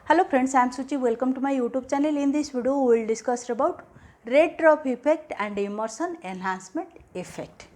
Hello friends, I am Suchi. Welcome to my YouTube channel. In this video, we will discuss about red drop effect and Emerson enhancement effect.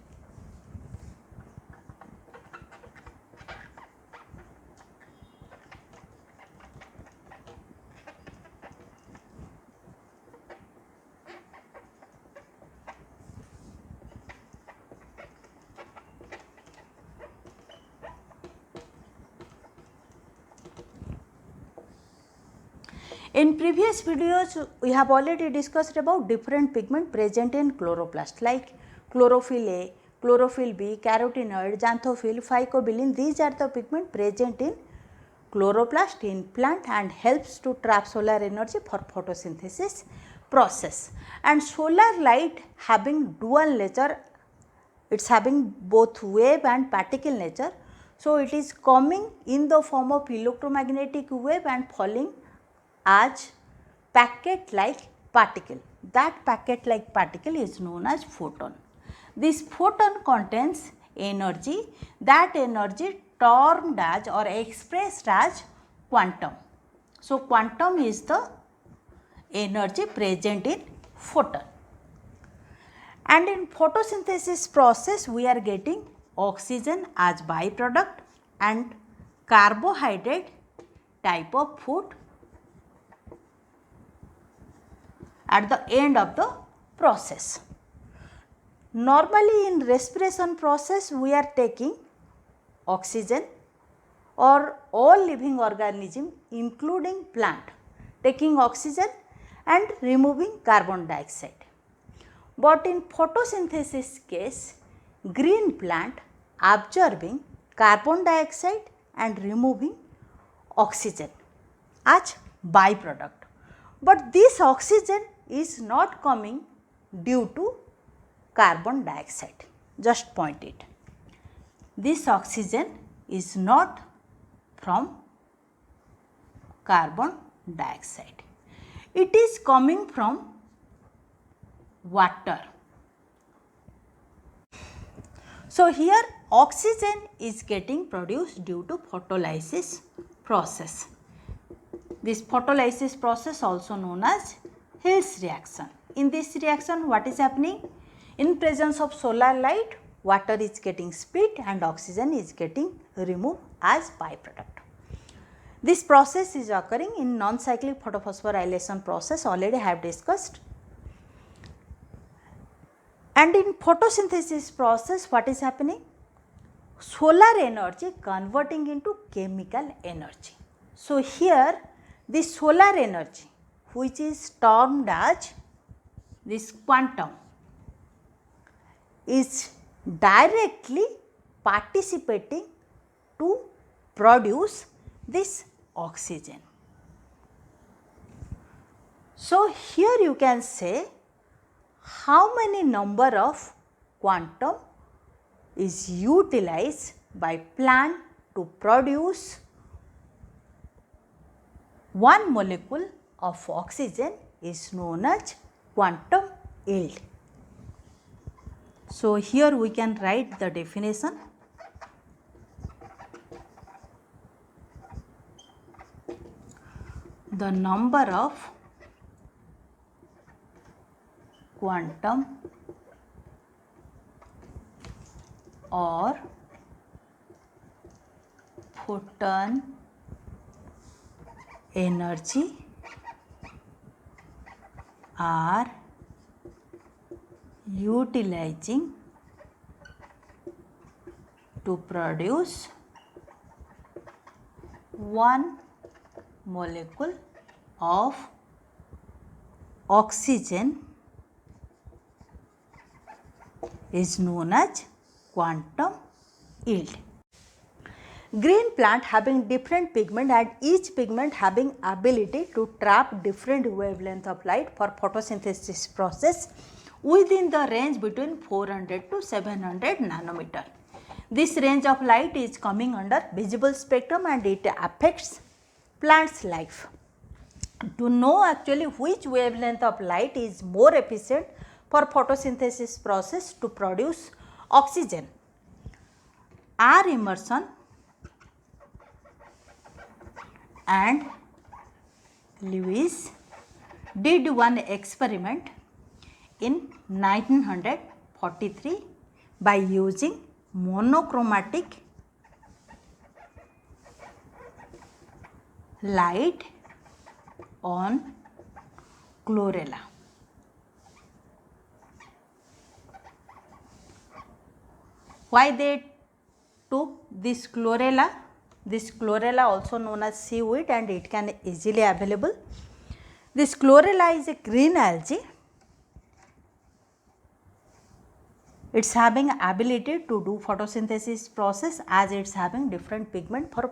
In previous videos, we have already discussed about different pigment present in chloroplast like chlorophyll A, chlorophyll B, carotenoid, xanthophyll, phycobilin. These are the pigment present in chloroplast in plant and helps to trap solar energy for photosynthesis process. And solar light having dual nature, it is having both wave and particle nature. So, it is coming in the form of electromagnetic wave and falling as packet like particle. That packet like particle is known as photon. This photon contains energy, that energy termed as or expressed as quantum. So, quantum is the energy present in photon. And in photosynthesis process, we are getting oxygen as byproduct and carbohydrate type of food at the end of the process. Normally in respiration process, we are taking oxygen, or all living organism including plant taking oxygen and removing carbon dioxide. But in photosynthesis case, green plant absorbing carbon dioxide and removing oxygen as byproduct. But this oxygen is not coming due to carbon dioxide. Just point it. This oxygen is not from carbon dioxide. It is coming from water. So, here oxygen is getting produced due to photolysis process. This photolysis process also known as Hill's reaction. In this reaction, what is happening? In presence of solar light, water is getting split and oxygen is getting removed as byproduct. This process is occurring in non-cyclic photophosphorylation process, already I have discussed. And in photosynthesis process, what is happening? Solar energy converting into chemical energy. So, here this solar energy, which is termed as this quantum, is directly participating to produce this oxygen. So, here you can say how many number of quantum is utilized by plant to produce one molecule of oxygen is known as quantum yield. So, here we can write the definition. The number of quantum or photon energy are utilizing to produce one molecule of oxygen is known as quantum yield. Green plant having different pigment and each pigment having ability to trap different wavelength of light for photosynthesis process within the range between 400 to 700 nanometer. This range of light is coming under visible spectrum and it affects plant's life. To know actually which wavelength of light is more efficient for photosynthesis process to produce oxygen, R. Emerson and Lewis did one experiment in 1943 by using monochromatic light on chlorella. Why they took this chlorella? This chlorella also known as seaweed, and it can easily available. This chlorella is a green algae. It is having ability to do photosynthesis process, as it is having different pigment for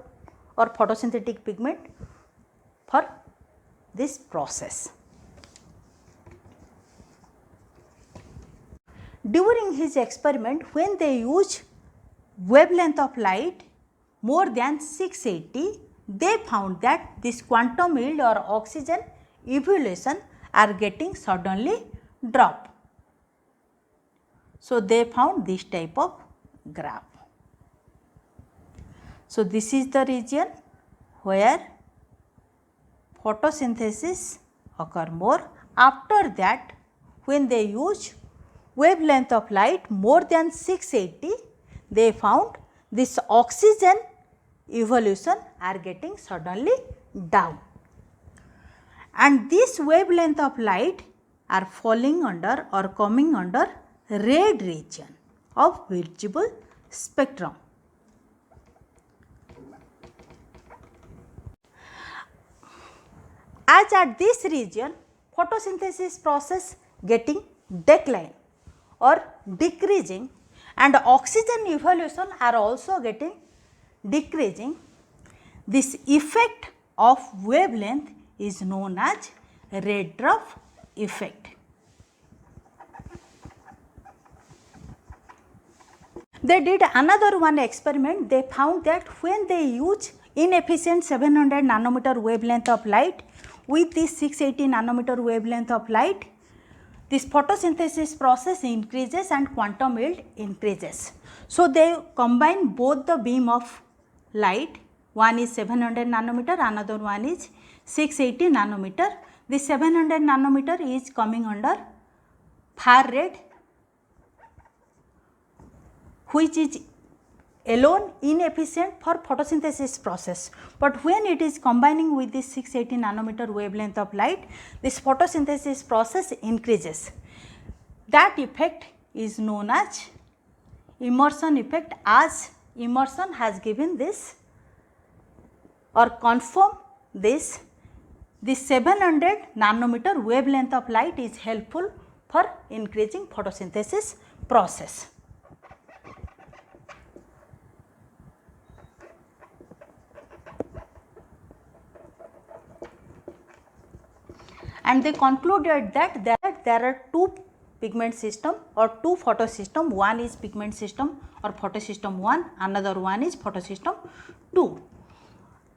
or photosynthetic pigment for this process. During his experiment, when they use wavelength of light more than 680, they found that this quantum yield or oxygen evolution are getting suddenly drop. So, they found this type of graph. So, this is the region where photosynthesis occur more. After that, when they use wavelength of light more than 680, they found this oxygen evolution are getting suddenly down, and this wavelength of light are falling under or coming under red region of visible spectrum. As at this region, photosynthesis process getting decline or decreasing, and oxygen evolution are also getting decreasing. This effect of wavelength is known as red dwarf effect. They did another one experiment. They found that when they use inefficient 700 nanometer wavelength of light with this 680 nanometer wavelength of light, this photosynthesis process increases and quantum yield increases. So, they combine both the beam of light, one is 700 nanometer, another one is 680 nanometer. This 700 nanometer is coming under far red, which is alone inefficient for photosynthesis process, but when it is combining with this 680 nanometer wavelength of light, this photosynthesis process increases. That effect is known as Emerson effect, as Emerson has given this or confirm this 700 nanometer wavelength of light is helpful for increasing photosynthesis process. And they concluded that there are two pigment system or two photosystem. One is pigment system or photosystem 1, another one is photosystem 2,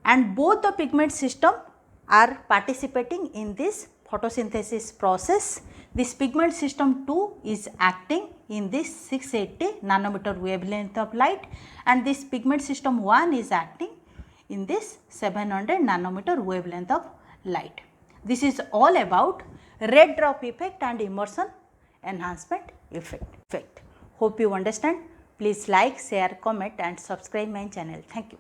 and both the pigment system are participating in this photosynthesis process. This pigment system 2 is acting in this 680 nanometer wavelength of light, and this pigment system 1 is acting in this 700 nanometer wavelength of light. This is all about red dwarf effect and Emerson enhancement effect. Hope you understand. Please like, share, comment and subscribe my channel. Thank you.